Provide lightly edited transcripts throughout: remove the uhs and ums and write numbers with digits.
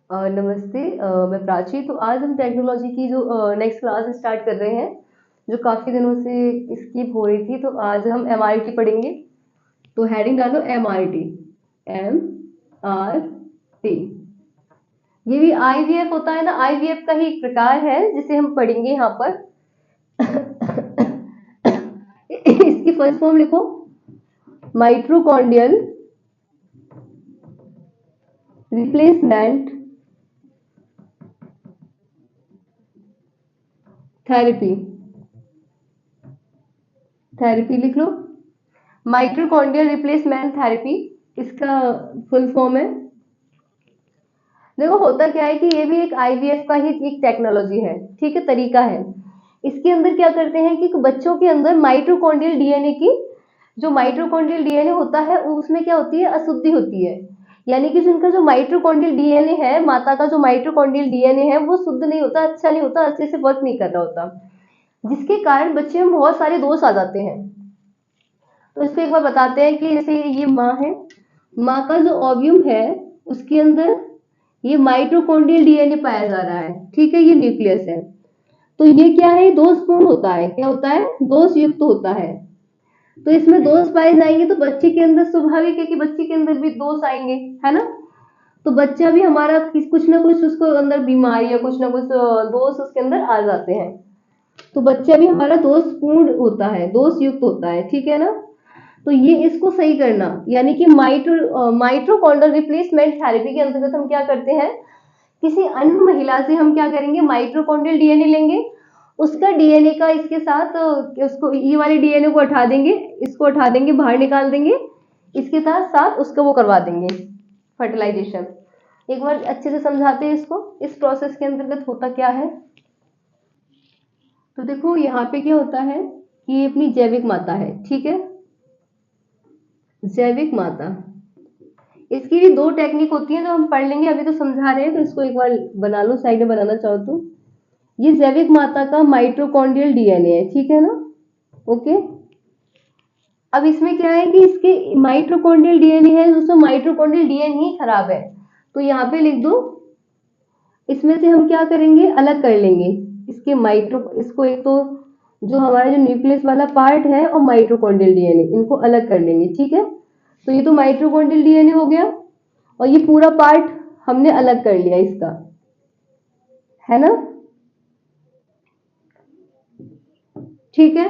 नमस्ते। मैं प्राची। तो आज हम टेक्नोलॉजी की जो नेक्स्ट क्लास स्टार्ट कर रहे हैं, जो काफ़ी दिनों से स्किप हो रही थी। तो आज हम एमआरटी पढ़ेंगे। तो हेडिंग डालो एमआरटी। M R T. ये भी आईवीएफ होता है ना, आईवीएफ का ही एक प्रकार है जिसे हम पढ़ेंगे यहाँ पर। इसकी फर्स्ट फॉर्म लिखो, माइट्रोकॉन्ड्रियल रिप्लेसमेंट थेरेपी। थेरेपी लिख लो, माइट्रोकॉन्ड्रियल रिप्लेसमेंट थेरेपी इसका फुल फॉर्म है। देखो होता क्या है कि ये भी एक आईवीएफ का ही एक टेक्नोलॉजी है, ठीक है, तरीका है। इसके अंदर क्या करते हैं कि बच्चों के अंदर माइट्रोकॉन्ड्रियल डीएनए की, जो माइट्रोकॉन्ड्रियल डीएनए होता है उसमें क्या होती है, अशुद्धि होती है। यानी कि जिनका जो माइट्रोकॉन्ड्रियल डीएनए है, माता का जो माइट्रोकॉन्ड्रियल डीएनए है वो शुद्ध नहीं होता, अच्छा नहीं होता, अच्छे से वर्क नहीं कर रहा होता, जिसके कारण बच्चे में बहुत सारे दोष आ जाते हैं। तो इसको एक बार बताते हैं कि जैसे ये माँ है, माँ का जो ओव्यूम है उसके अंदर ये माइटोकॉन्ड्रियल डीएनए पाया जा रहा है, ठीक है, ये न्यूक्लियस है। तो ये क्या है, दोषपूर्ण होता है, क्या होता है, दोष युक्त होता है। तो इसमें दोष पाए जाएंगे तो बच्चे के अंदर स्वाभाविक है कि बच्चे के अंदर भी दोष आएंगे, है ना। तो बच्चा भी हमारा कुछ ना कुछ उसको अंदर बीमारी या कुछ ना कुछ दोष उसके अंदर आ जाते हैं। तो बच्चा भी हमारा दोषपूर्ण होता है, दोष युक्त होता है, ठीक है ना। तो ये इसको सही करना, यानी कि माइट्रोकॉन्ड्रियल रिप्लेसमेंट थेरेपी के अंतर्गत हम क्या करते हैं, किसी अन्य महिला से हम क्या करेंगे, माइट्रोकॉन्ड्रियल डीएनए लेंगे, उसका डीएनए का इसके साथ उसको ये वाले डीएनए को हटा देंगे, इसको हटा देंगे, बाहर निकाल देंगे, इसके साथ साथ उसका वो करवा देंगे, फर्टिलाइजेशन। एक बार अच्छे से समझाते हैं इसको, इस प्रोसेस के अंतर्गत होता क्या है। तो देखो यहाँ पे क्या होता है कि ये अपनी जैविक माता है, ठीक है, जैविक माता। इसकी भी दो टेक्निक होती है जो हम पढ़ लेंगे, अभी तो समझा रहे हैं, तो इसको एक बार बना लो, साइड में बनाना चाहो तो। ये जैविक माता का माइटोकॉन्ड्रियल डीएनए है, ठीक है ना, ओके। अब इसमें क्या है कि इसके माइटोकॉन्ड्रियल डीएनए है, दोस्तों माइटोकॉन्ड्रियल डीएनए ही खराब है, तो यहाँ पे लिख दो, इसमें से हम क्या करेंगे, अलग कर लेंगे इसके इसको, एक तो जो हमारा जो न्यूक्लियस वाला पार्ट है और माइटोकॉन्ड्रियल डीएनए, इनको अलग कर लेंगे, ठीक है। तो ये तो माइटोकॉन्ड्रियल डीएनए हो गया, और ये पूरा पार्ट हमने अलग कर लिया इसका, है ना, ठीक है।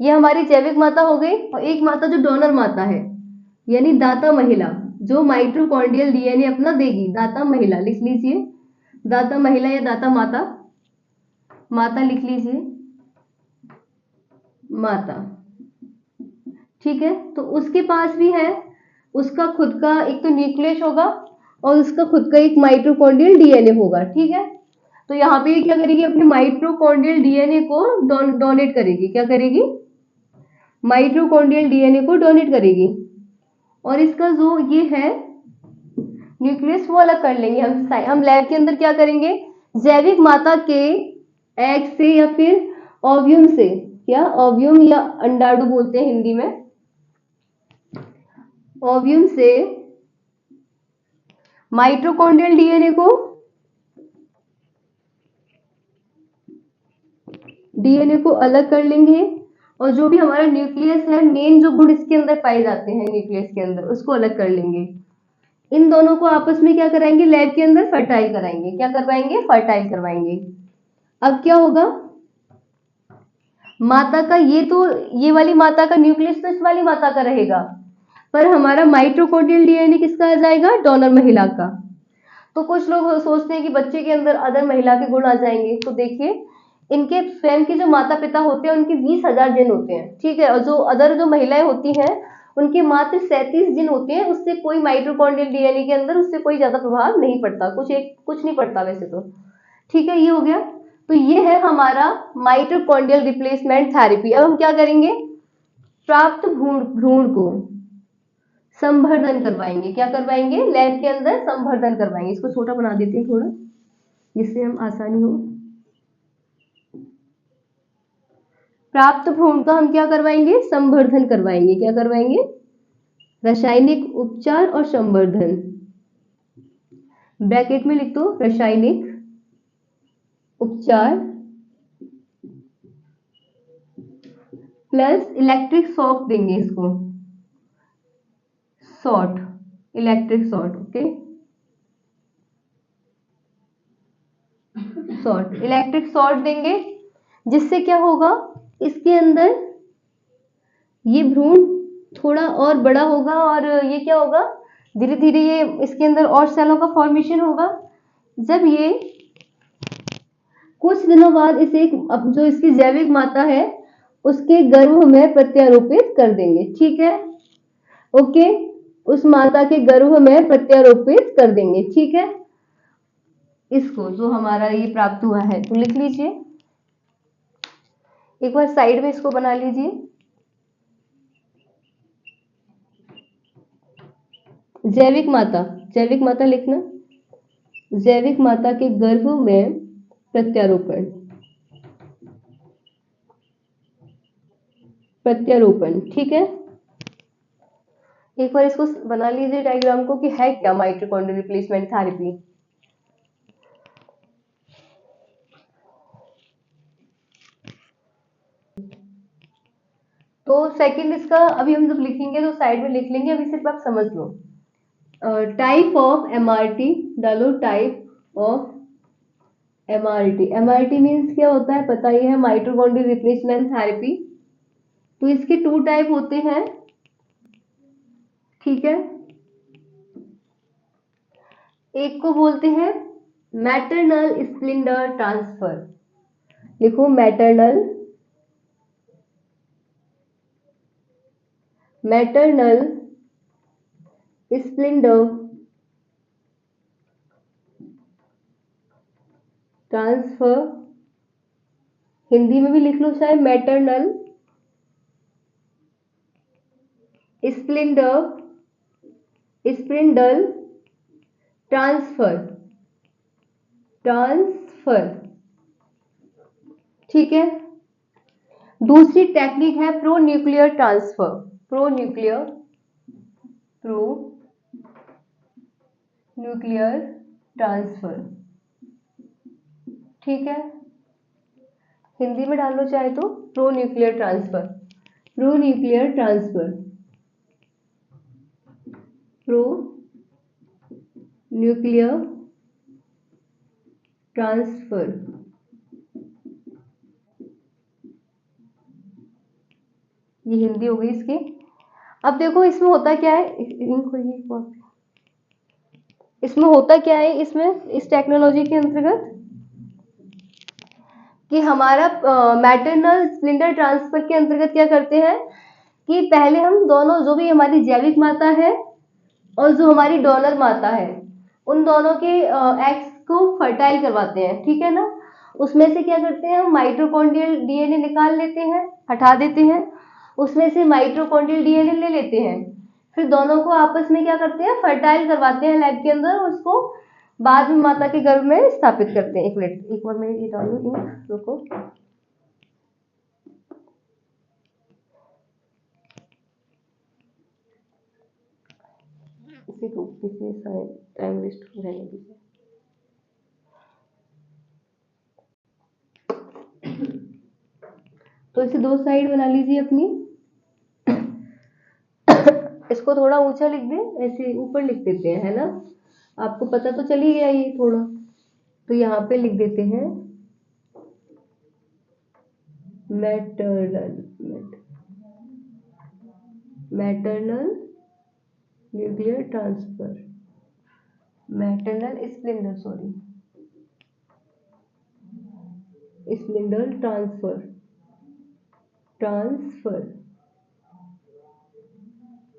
ये हमारी जैविक माता हो गई, और एक माता जो डोनर माता है, यानी दाता महिला, जो माइटोकॉन्ड्रियल डीएनए अपना देगी, दाता महिला लिख लीजिए, दाता महिला या दाता माता, माता लिख लीजिए, माता, ठीक है। तो उसके पास भी है, उसका खुद का एक तो न्यूक्लियस होगा और उसका खुद का एक माइटोकॉन्ड्रियल डीएनए होगा, ठीक है। तो यहाँ पे क्या करेगी, अपने माइटोकॉन्ड्रियल डीएनए को डोनेट करेगी, क्या करेगी, माइटोकॉन्ड्रियल डीएनए को डोनेट करेगी, और इसका जो ये है न्यूक्लियस वो अलग कर लेंगे हम लैब के अंदर क्या करेंगे, जैविक माता के एग से या फिर ओव्यूम से, क्या ओव्यूम या अंडाणु बोलते हैं हिंदी में, ओव्यूम से माइटोकॉन्ड्रियल डीएनए को, डीएनए को अलग कर लेंगे, और जो भी हमारा न्यूक्लियस है, मेन जो गुण इसके अंदर पाए जाते हैं न्यूक्लियस के अंदर, उसको अलग कर लेंगे। इन दोनों को आपस में क्या कराएंगे, लैब के अंदर फर्टाइल कराएंगे, क्या करवाएंगे, फर्टाइल करवाएंगे। अब क्या होगा, माता का ये तो, ये वाली माता का न्यूक्लियस तो इस वाली माता का रहेगा, पर हमारा माइटोकॉन्ड्रियल डीएनए किसका आ जाएगा, डोनर महिला का। तो कुछ लोग सोचते हैं कि बच्चे के अंदर अदर महिला के गुण आ जाएंगे, तो देखिए इनके स्वयं के जो माता पिता होते हैं उनके 20,000 जिन होते हैं, ठीक है, और जो अदर जो महिलाएं होती हैं उनके मात्र 37 जिन होते हैं, उससे कोई माइटोकॉन्ड्रियल डीएनए के अंदर उससे कोई ज्यादा प्रभाव नहीं पड़ता, कुछ नहीं पड़ता वैसे तो, ठीक है, ये हो गया। तो ये है हमारा माइटोकॉन्ड्रियल रिप्लेसमेंट थेरेपी। अब हम क्या करेंगे, प्राप्त भ्रूण भ्रूण को संवर्धन करवाएंगे, क्या करवाएंगे, लैब के अंदर संवर्धन करवाएंगे। इसको छोटा बना देते हैं थोड़ा, जिससे हम आसानी हो। प्राप्त भ्रूण का हम क्या करवाएंगे, संवर्धन करवाएंगे, क्या करवाएंगे, रासायनिक उपचार और संवर्धन। ब्रैकेट में लिख दो रासायनिक उपचार प्लस इलेक्ट्रिक शॉक देंगे इसको, short, electric short, okay, short, electric short देंगे, जिससे क्या होगा, इसके अंदर ये भ्रूण थोड़ा और बड़ा होगा और ये क्या होगा, धीरे धीरे ये इसके अंदर और सेलों का फॉर्मेशन होगा। जब ये कुछ दिनों बाद इसे जो इसकी जैविक माता है उसके गर्भ में प्रत्यारोपित कर देंगे, ठीक है, ओके, उस माता के गर्भ में प्रत्यारोपित कर देंगे, ठीक है, इसको जो हमारा ये प्राप्त हुआ है, तो लिख लीजिए, एक बार साइड में इसको बना लीजिए, जैविक माता लिखना, जैविक माता के गर्भ में प्रत्यारोपण, ठीक है, एक बार इसको बना लीजिए डायग्राम को कि है क्या माइटोकॉन्ड्रियल रिप्लेसमेंट थेरेपी। तो सेकंड इसका अभी हम जब लिखेंगे तो साइड में लिख लेंगे, अभी सिर्फ आप समझ लो। टाइप ऑफ एमआरटी डालो, type of MRT, MRT means क्या होता है पता ही है, माइटोकॉन्ड्रियल रिप्लेसमेंट थेरेपी। तो इसके 2 टाइप होते हैं, ठीक है, एक को बोलते हैं मैटरनल स्प्लिंडर ट्रांसफर, लिखो मैटरनल स्प्लिंडर ट्रांसफर, हिंदी में भी लिख लो चाहे, मैटरनल स्प्लिंडर ट्रांसफर, ठीक है। दूसरी टेक्निक है pro nuclear transfer, pro nuclear transfer, ठीक है, हिंदी में डाल लो चाहे तो, pro nuclear transfer, pro nuclear transfer, ये हिंदी हो गई इसकी। अब देखो इसमें होता क्या है, इसमें होता क्या है, इसमें इस टेक्नोलॉजी के अंतर्गत कि हमारा मैटरनल स्प्लिंडर ट्रांसफर के अंतर्गत क्या करते हैं कि पहले हम दोनों, जो भी हमारी जैविक माता है और जो हमारी डोनर माता है, उन दोनों के एग्स को फर्टाइल करवाते हैं, ठीक है ना। उसमें से क्या करते हैं, हम माइटोकॉन्ड्रियल डीएनए निकाल लेते हैं, हटा देते हैं, उसमें से माइटोकॉन्ड्रियल डीएनए ले लेते हैं, फिर दोनों को आपस में क्या करते हैं, फर्टाइल करवाते हैं लैब के अंदर, उसको बाद में माता के गर्भ में स्थापित करते हैं। एक मिनट, एक बार मैं ये डालूं, रुको, इसी टाइम वेस्ट रहने दीजिए। तो इसे 2 साइड बना लीजिए अपनी, इसको थोड़ा ऊंचा लिख दे, ऐसे ऊपर लिख देते हैं, है ना, आपको पता तो चल ही गया ये थोड़ा, तो यहाँ पे लिख देते हैं maternal nuclear transfer, maternal spindle transfer,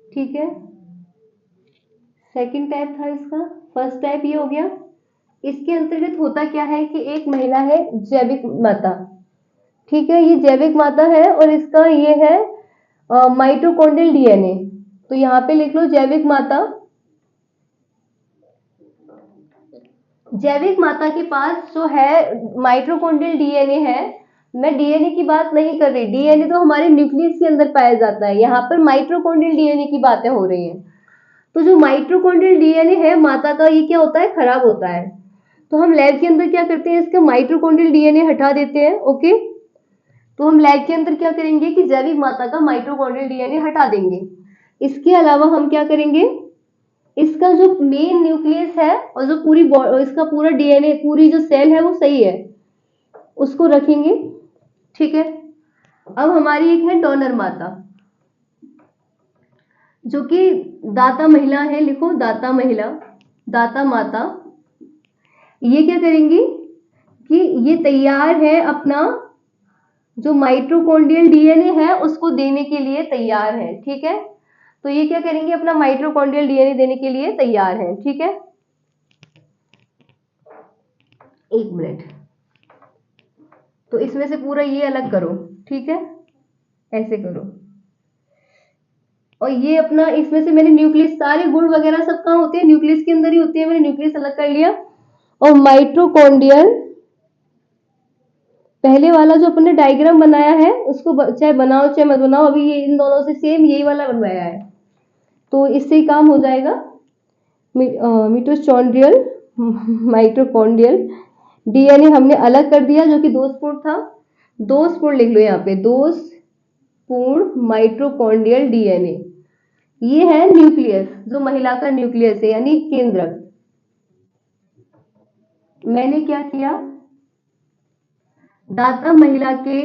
ठीक है। सेकंड टाइप था इसका, फर्स्ट टाइप ये हो गया। इसके अंतर्गत होता क्या है कि एक महिला है जैविक माता, ठीक है, ये जैविक माता है और इसका ये है माइटोकॉन्ड्रियल डीएनए, तो यहाँ पे लिख लो जैविक माता, जैविक माता के पास जो है माइटोकॉन्ड्रियल डीएनए है, मैं डीएनए की बात नहीं कर रही, डीएनए तो हमारे न्यूक्लियस के अंदर पाया जाता है, यहाँ पर माइटोकॉन्ड्रियल डीएनए की बातें हो रही हैं। तो जो माइटोकॉन्ड्रियल डीएनए है माता का, ये क्या होता है, खराब होता है। तो हम लैब के अंदर क्या करते हैं, इसका माइटोकॉन्ड्रियल डीएनए हटा देते हैं। ओके, तो हम लैब के अंदर क्या करेंगे कि जैविक माता का माइटोकॉन्ड्रियल डीएनए हटा देंगे। इसके अलावा हम क्या करेंगे, इसका जो मेन न्यूक्लियस है और जो पूरी इसका पूरा डीएनए, पूरी जो सेल है वो सही है, उसको रखेंगे। ठीक है, अब हमारी एक है डोनर माता, जो कि दाता महिला है। लिखो दाता महिला, दाता माता। ये क्या करेंगी कि ये तैयार है अपना जो माइटोकॉन्ड्रियल डीएनए है उसको देने के लिए तैयार है। ठीक है, तो ये क्या करेंगे, अपना माइटोकॉन्ड्रियल डीएनए देने के लिए तैयार है। ठीक है, एक मिनट, तो इसमें से पूरा ये अलग करो। ठीक है, ऐसे करो, और ये अपना, इसमें से मैंने न्यूक्लियस, सारे गुण वगैरह सब कहाँ होते हैं, न्यूक्लियस के अंदर ही होते हैं। मैंने न्यूक्लियस अलग कर लिया, और माइटोकॉन्ड्रियल पहले वाला जो अपने डायग्राम बनाया है उसको चाहे बनाओ चाहे मत बनाओ, अभी ये इन दोनों से सेम यही वाला बनवाया है, तो इससे ही काम हो जाएगा। मिटोचॉन्ड्रियल माइटोकॉन्ड्रियल डीएनए हमने अलग कर दिया, जो कि दोषपूर्ण था। दोषपूर्ण लिख लो यहाँ पे, दोषपूर्ण माइटोकॉन्ड्रियल डीएनए। ये है न्यूक्लियस, जो महिला का न्यूक्लियस है, यानी केंद्रक। मैंने क्या किया, दाता महिला के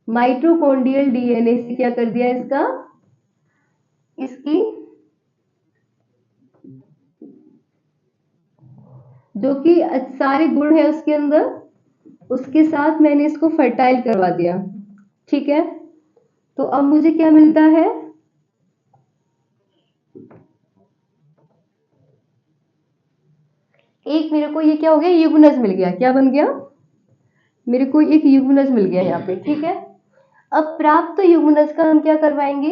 माइटोकॉन्ड्रियल डीएनए से क्या कर दिया, इसकी जो कि सारे गुण है उसके अंदर, उसके साथ मैंने इसको फर्टाइल करवा दिया। ठीक है, तो अब मुझे क्या मिलता है, एक मेरे को ये क्या हो गया, युग्मनज मिल गया। क्या बन गया, मेरे को एक युग्मनज मिल गया यहाँ पे। ठीक है, अब प्राप्त युग्मनज का हम क्या करवाएंगे,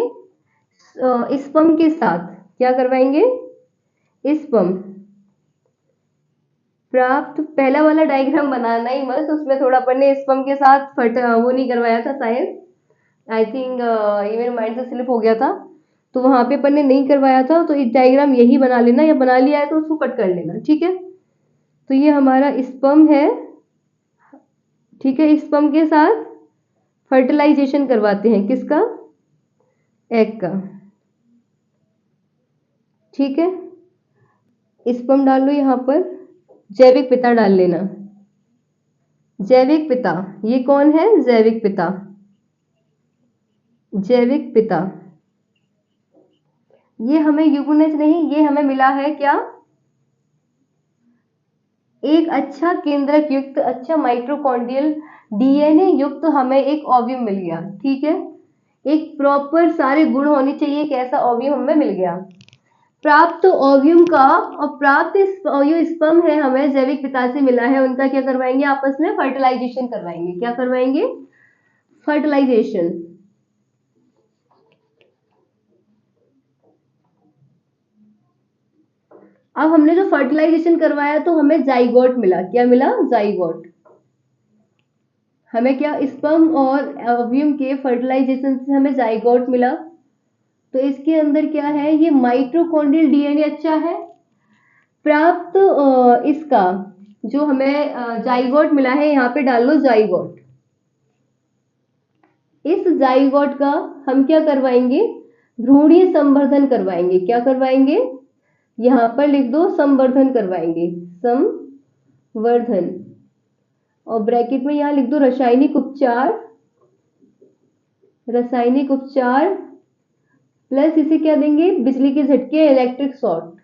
स्पर्म के साथ क्या करवाएंगे, स्पर्म प्राप्त, पहला वाला डायग्राम बनाना ही मत, उसमें थोड़ा अपन ने स्पर्म के साथ वो नहीं करवाया था शायद, आई थिंक ये मेरे माइंड से स्लिप हो गया था, तो वहां पे अपन ने नहीं करवाया था। तो एक डायग्राम यही बना लेना, या बना लिया है तो उसको कट कर लेना। ठीक है, तो ये हमारा स्पर्म है। ठीक है, स्पर्म के साथ फर्टिलाइजेशन करवाते हैं, किसका, एग का। ठीक है, स्पर्म डाल लो यहाँ पर, जैविक पिता डाल लेना। जैविक पिता, ये कौन है, जैविक पिता, जैविक पिता। ये हमें युग्मनज नहीं, ये हमें मिला है क्या, एक अच्छा केंद्रक युक्त, अच्छा माइटोकॉन्ड्रियल डीएनए युक्त हमें एक ओव्यूम मिल गया। ठीक है, एक प्रॉपर सारे गुण होने चाहिए, एक ऐसा ओव्यूम हमें मिल गया। प्राप्त ओव्यूम का और प्राप्त जो स्पर्म है हमें जैविक पिता से मिला है, उनका क्या करवाएंगे, आपस में फर्टिलाइजेशन करवाएंगे। क्या करवाएंगे, फर्टिलाइजेशन। अब हमने जो फर्टिलाइजेशन करवाया तो हमें जाइगोट मिला। क्या मिला, जाइगोट। हमें क्या, स्पर्म और ओव्यूम के फर्टिलाइजेशन से हमें जाइगोट मिला। तो इसके अंदर क्या है, ये माइटोकॉन्ड्रियल डीएनए अच्छा है। प्राप्त इसका जो हमें जाइगोट मिला है, यहाँ पे डाल लो जाइगोट। इस जाइगोट का हम क्या करवाएंगे, भ्रूणीय संवर्धन करवाएंगे। क्या करवाएंगे, यहाँ पर लिख दो, संवर्धन करवाएंगे, संवर्धन। और ब्रैकेट में यहाँ लिख दो रासायनिक उपचार, रासायनिक उपचार प्लस इसे क्या देंगे, बिजली के झटके, इलेक्ट्रिक शॉक,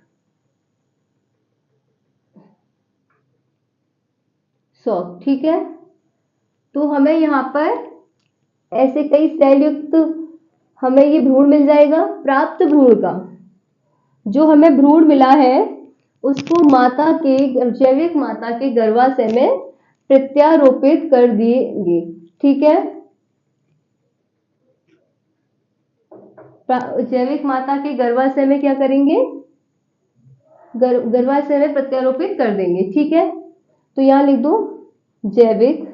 शॉक। ठीक है, तो हमें यहाँ पर ऐसे कई सेल युक्त हमें ये भ्रूण मिल जाएगा। प्राप्त भ्रूण का जो हमें भ्रूण मिला है उसको माता के, जैविक माता के गर्भाशय में प्रत्यारोपित कर देंगे। ठीक है, जैविक माता के गर्भाशय में क्या करेंगे, गर्भाशय में प्रत्यारोपित कर देंगे। ठीक है, तो यहां लिख दो जैविक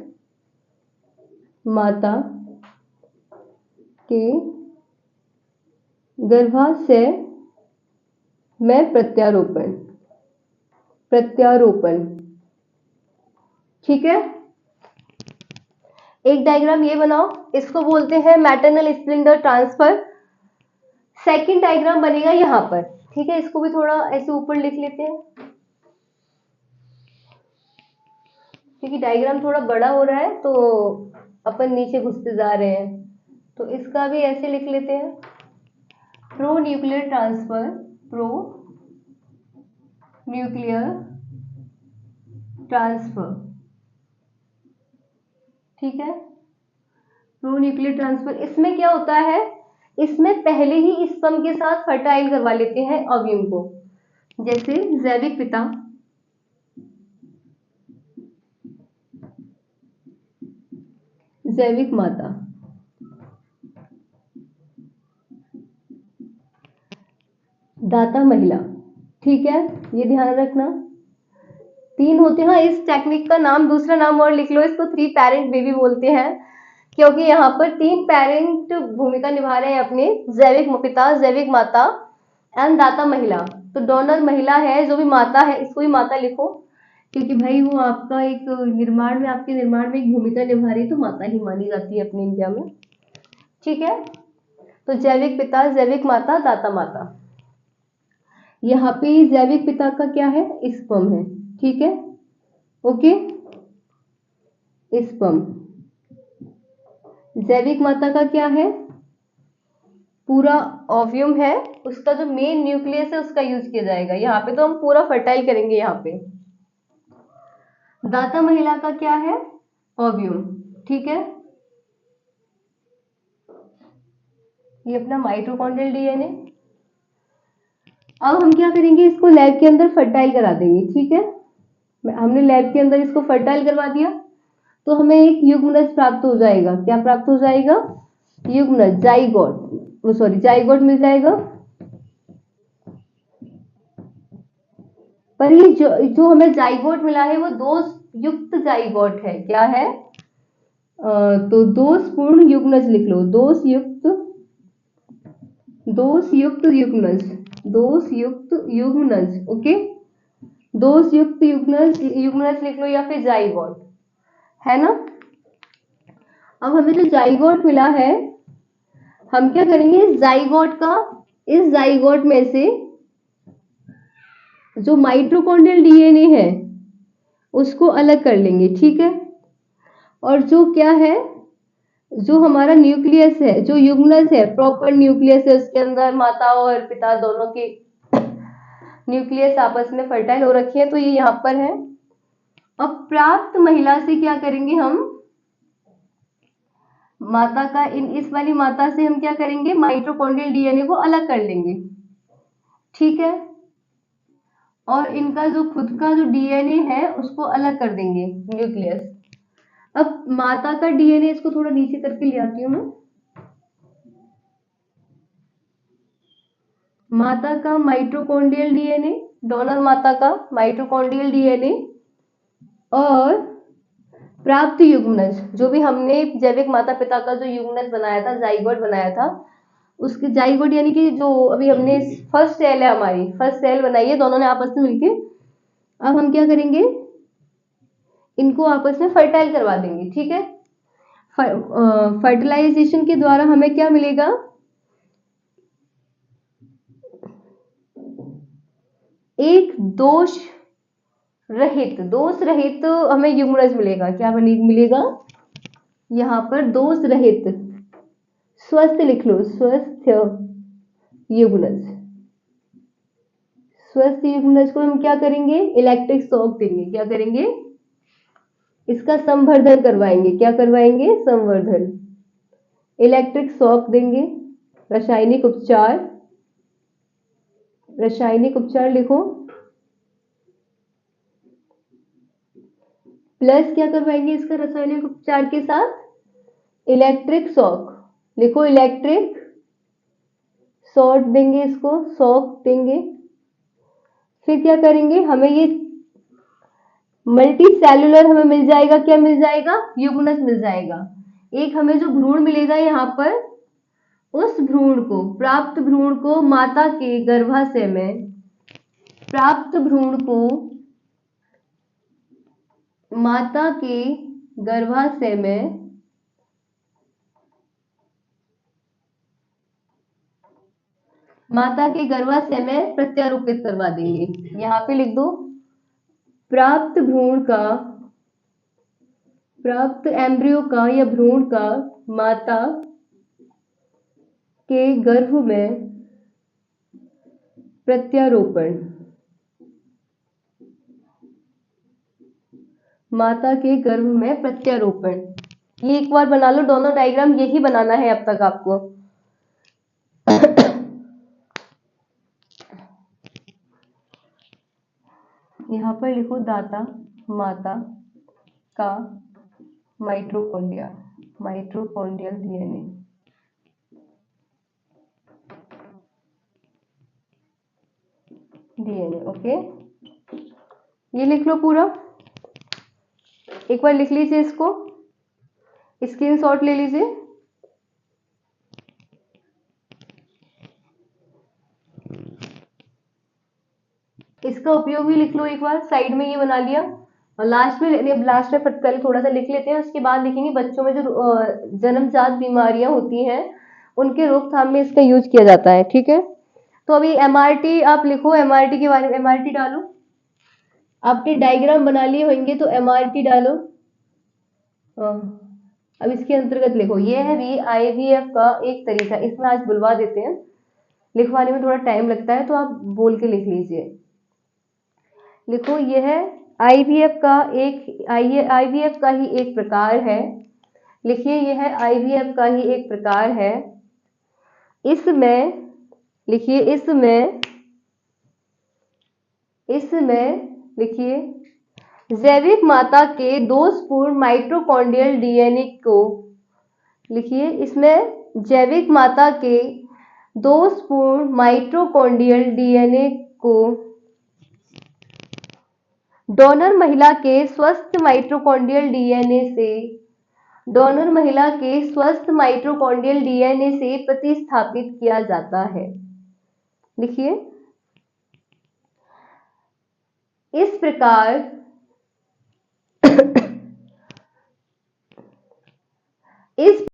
माता के गर्भाशय में प्रत्यारोपण, प्रत्यारोपण। ठीक है, एक डायग्राम ये बनाओ, इसको बोलते हैं maternal Splendor transfer. Second diagram बनेगा यहाँ पर। ठीक है, इसको भी थोड़ा ऐसे ऊपर लिख लेते हैं क्योंकि डायग्राम थोड़ा बड़ा हो रहा है तो अपन नीचे घुसते जा रहे हैं, तो इसका भी ऐसे लिख लेते हैं, pro nuclear transfer, pro nuclear transfer. ठीक है, प्रो न्यूक्लियर ट्रांसफर। इसमें क्या होता है, इसमें पहले ही स्पर्म के साथ फर्टाइल करवा लेते हैं ओव्यूम को, जैसे जैविक पिता, जैविक माता। दाता महिला। ठीक है, ये ध्यान रखना, तीन होते हैं। इस टेक्निक का नाम, दूसरा नाम और लिख लो, इसको 3 पेरेंट बेबी बोलते हैं, क्योंकि यहाँ पर 3 पेरेंट भूमिका निभा रहे हैं अपने, जैविक पिता, जैविक माता एंड दाता महिला। तो डोनर महिला है, जो भी माता है, इसको भी माता लिखो, क्योंकि भाई वो आपका एक निर्माण में, आपके निर्माण में एक भूमिका निभा रही है, तो माता ही मानी जाती है अपने इंडिया में। ठीक है, तो जैविक पिता, जैविक माता, दाता माता। यहाँ पे जैविक पिता का क्या है, स्पर्म है। ठीक है, ओके, स्पर्म। जैविक माता का क्या है, पूरा ओव्यूम है, उसका जो मेन न्यूक्लियस है उसका यूज किया जाएगा। यहाँ पे तो हम पूरा फर्टाइल करेंगे। यहाँ पे दाता महिला का क्या है, ओव्यूम। ठीक है, ये अपना माइटोकॉन्ड्रियल डीएनए। अब हम क्या करेंगे, इसको लैब के अंदर फर्टाइल करा देंगे। ठीक है, हमने लैब के अंदर इसको फर्टाइल करवा दिया तो हमें एक युग्मनज प्राप्त हो जाएगा। क्या प्राप्त हो जाएगा, युग्मनज, जाइगोट, सॉरी जाइगोट मिल जाएगा। पर ये जो हमें जाइगोट मिला है वो दोष युक्त जाइगोट है। क्या है, तो दोषपूर्ण युग्मनज लिख लो, दोष युक्त युग्मनज, दोष युक्त युग्मनज। ओके, दोष युक्त युग्मनज लिख लो, या फिर जाइगोट, है ना। अब हमें जो जाइगोट मिला है, हम क्या करेंगे, इस जाइगोट में से जो माइटोकॉन्ड्रियल डीएनए है उसको अलग कर लेंगे। ठीक है, और जो क्या है, जो हमारा न्यूक्लियस है, जो युग्मनज है, प्रॉपर न्यूक्लियस है, उसके अंदर माता और पिता दोनों के न्यूक्लियस आपस में फर्टाइल हो रखी है, तो ये यहाँ पर है। अब प्राप्त महिला से क्या करेंगे, हम माता का, इस वाली माता से हम क्या करेंगे, माइटोकॉन्ड्रियल डीएनए को अलग कर लेंगे। ठीक है, और इनका जो खुद का जो डीएनए है उसको अलग कर देंगे, न्यूक्लियस। अब माता का डीएनए, इसको थोड़ा नीचे करके ले आती हूँ मैं। माता का माइटोकॉन्ड्रियल डीएनए, डोनर माता का माइटोकॉन्ड्रियल डीएनए, और प्राप्त युग्मनज, जो भी हमने जैविक माता पिता का जो युग्मनज बनाया था, जाइगोट बनाया था, उसके जाइगोट यानी कि जो अभी हमने फर्स्ट सेल है, हमारी फर्स्ट सेल बनाई है दोनों ने आपस में मिलके। अब हम क्या करेंगे, इनको आपस में फर्टाइल करवा देंगे। ठीक है, फर्टिलाइजेशन के द्वारा हमें क्या मिलेगा, एक दोष रहित हमें युग्मनज मिलेगा। क्या मिलेगा, यहाँ पर दोष रहित, स्वस्थ लिख लो, स्वस्थ युग्मनज। स्वस्थ युग्मनज को हम क्या करेंगे, इलेक्ट्रिक शॉक देंगे। क्या करेंगे, इसका संवर्धन करवाएंगे। क्या करवाएंगे, संवर्धन, इलेक्ट्रिक शॉक देंगे। रासायनिक उपचार, रासायनिक उपचार लिखो, प्लस क्या करवाएंगे इसका रासायनिक उपचार के साथ, इलेक्ट्रिक शॉक लिखो, इलेक्ट्रिक शॉक देंगे, इसको शॉक देंगे। फिर क्या करेंगे, हमें ये मल्टी सेलुलर हमें मिल जाएगा। क्या मिल जाएगा, युग्मनज मिल जाएगा। एक हमें जो भ्रूण मिलेगा यहाँ पर, उस भ्रूण को, प्राप्त भ्रूण को माता के गर्भाशय में, प्राप्त भ्रूण को माता के गर्भाशय में प्रत्यारोपित करवा देंगे। यहाँ पे लिख दो, प्राप्त भ्रूण का, प्राप्त एम्ब्रियो का या भ्रूण का माता के गर्भ में प्रत्यारोपण, माता के गर्भ में प्रत्यारोपण। ये एक बार बना लो दोनों डायग्राम, यही बनाना है अब तक आपको। यहाँ पर लिखो दाता माता का माइटोकॉन्ड्रिया, माइटोकॉन्ड्रियल डीएनए। ओके, ये लिख लो पूरा, एक बार लिख लीजिए इसको, स्क्रीनशॉट ले लीजिए। इसका उपयोग भी लिख लो एक बार, साइड में ये बना लिया, और लास्ट में पहले थोड़ा सा लिख लेते हैं, उसके बाद लिखेंगे बच्चों में जो जन्मजात बीमारियां होती हैं उनके रोकथाम में इसका यूज किया जाता है। ठीक है, तो अभी एमआरटी आप लिखो, एमआरटी के बारे में, एमआरटी डालो, आपने डायग्राम बना लिए होंगे तो एमआरटी डालो। अब इसके अंतर्गत लिखो, ये है भी आईवीएफ का एक तरीका, इसमें आज बुलवा देते हैं, लिखवाने में थोड़ा टाइम लगता है तो आप बोल के लिख लीजिए। लिखो, यह है आईवीएफ का एक, आईवीएफ का ही एक प्रकार है। लिखिए, यह है आईवीएफ का ही एक प्रकार है। इसमें लिखिए, इसमें लिखिए, जैविक माता के दोषपूर्ण माइटोकॉन्ड्रियल डीएनए को, लिखिए, इसमें जैविक माता के दोषपूर्ण माइटोकॉन्ड्रियल डीएनए को डोनर महिला के स्वस्थ माइटोकॉन्ड्रियल डीएनए से, डोनर महिला के स्वस्थ माइटोकॉन्ड्रियल डीएनए से प्रतिस्थापित किया जाता है। लिखिए, इस प्रकार इस